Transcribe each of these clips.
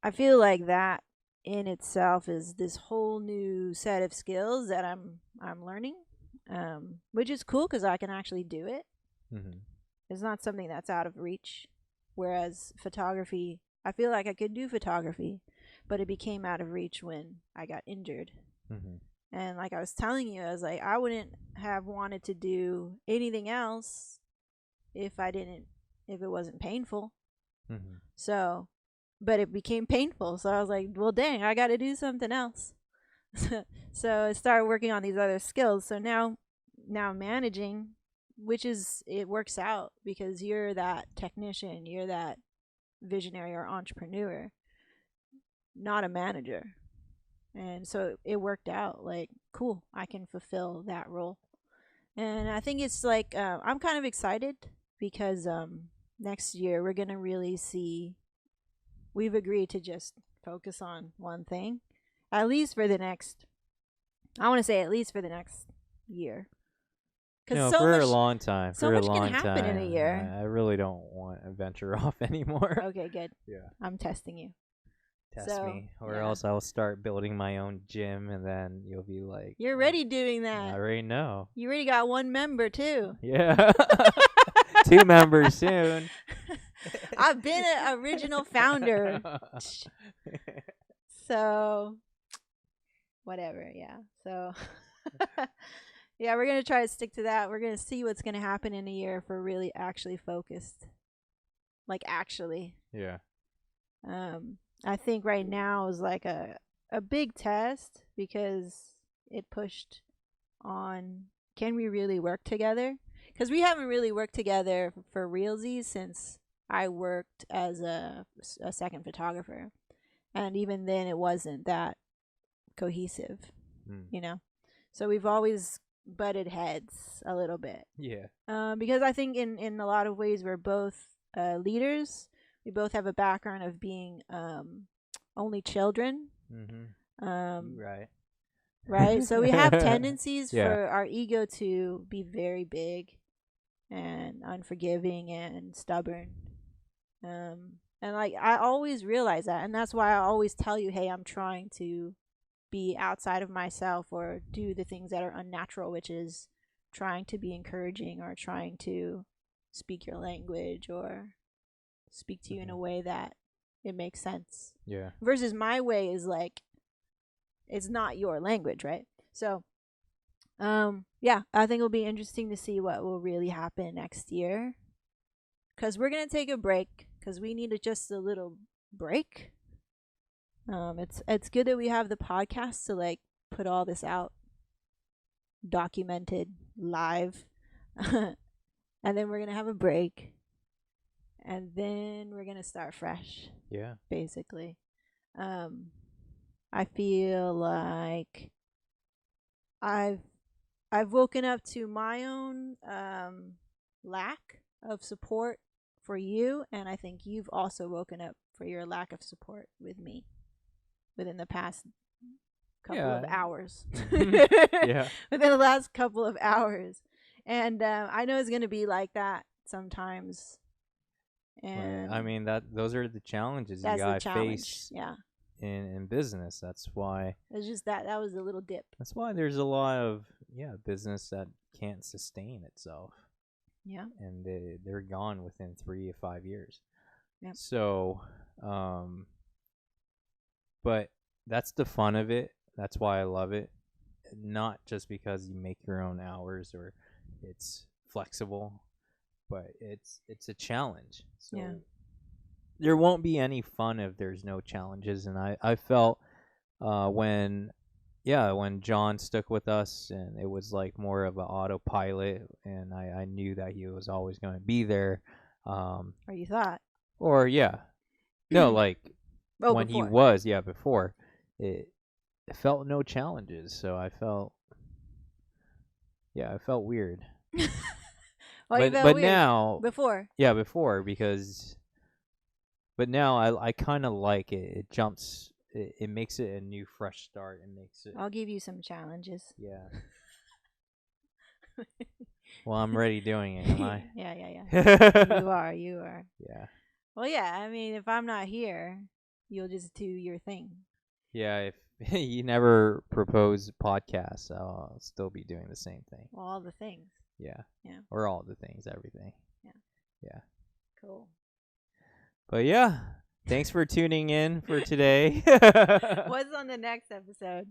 I feel like that in itself is this whole new set of skills that I'm learning, which is cool because I can actually do it. Mm-hmm. It's not something that's out of reach. Whereas photography, I feel like I could do photography, but it became out of reach when I got injured. Mm-hmm. And like I was telling you, I was like, I wouldn't have wanted to do anything else if I didn't, if it wasn't painful. Mm-hmm. So, but it became painful. So I was like, well, dang, I got to do something else. So I started working on these other skills. So now managing, which is, it works out because you're that technician, you're that visionary or entrepreneur, not a manager. And so it worked out. Like, cool, I can fulfill that role. And I think it's like, I'm kind of excited because next year we're going to really see, we've agreed to just focus on one thing, at least for the next, I want to say at least for the next year. Because No, so for a much, long time. so For a much can long happen in a time. year. I really don't want to venture off anymore. Okay, good. Yeah. I'm testing you. Test So, me. Or yeah. else I'll start building my own gym and then you'll be like, You're already doing I that. already know. You already got one member, too. Yeah. 2 members soon. I've been an original founder. So, whatever, yeah. So, yeah, we're going to try to stick to that. We're going to see what's going to happen in a year if we're really actually focused. Like, actually. Yeah. I think right now is like a big test because it pushed on, can we really work together? Because we haven't really worked together for realsies since I worked as a second photographer. And even then, it wasn't that cohesive, Mm. you know? So we've always butted heads a little bit. Yeah. Because I think in a lot of ways, we're both leaders. We both have a background of being only children. Mm-hmm. Um, You right. right? So we have tendencies Yeah. for our ego to be very big and unforgiving and stubborn. And like I always realize that, and that's why I always tell you, hey, I'm trying to be outside of myself or do the things that are unnatural, which is trying to be encouraging or trying to speak your language or speak to you in Mm-hmm. a way that it makes sense. Yeah. Versus my way is like, it's not your language, right? So yeah, I think it'll be interesting to see what will really happen next year. Cause we're gonna take a break because we need just a little break. It's good that we have the podcast to like put all this out, documented live, and then we're gonna have a break, and then we're gonna start fresh. Yeah. Basically, um, I feel like I've I've woken up to my own lack of support for you, and I think you've also woken up for your lack of support with me within the past couple of Yeah. hours. Yeah. Within the last couple of hours, and I know it's gonna be like that sometimes, Well, I and mean that those are the challenges you that's the gotta challenge. face Yeah, in business. it's just that was a little dip. That's why there's a lot of business that can't sustain itself, Yeah, and they're gone within 3 to 5 years. yeah, So, but that's the fun of it. That's why I love it. Not just because you make your own hours or it's flexible, but it's a challenge. So yeah. there won't be any fun if there's no challenges. And I felt when when John stuck with us and it was like more of an autopilot and I knew that he was always going to be there. Or you thought? Or no, like Oh, when he before. was before it felt no challenges, so I felt weird. Oh, you felt But weird now before. before because but now I kind of like it. It jumps. It makes it a new fresh start. It makes it I'll give you some challenges. yeah. Well, I'm already doing it, am I? Yeah. You Yeah. are. You are. Well, yeah. I mean, if I'm not here, you'll just do your thing. Yeah, if you never propose podcasts, I'll still be doing the same thing. Well, all the things. Yeah. Yeah. Or all the things, everything. Yeah. Yeah. Cool. But yeah, thanks for tuning in for today. What's on the next episode?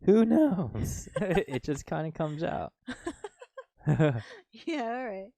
Who knows? It just kind of comes out. Yeah, all right.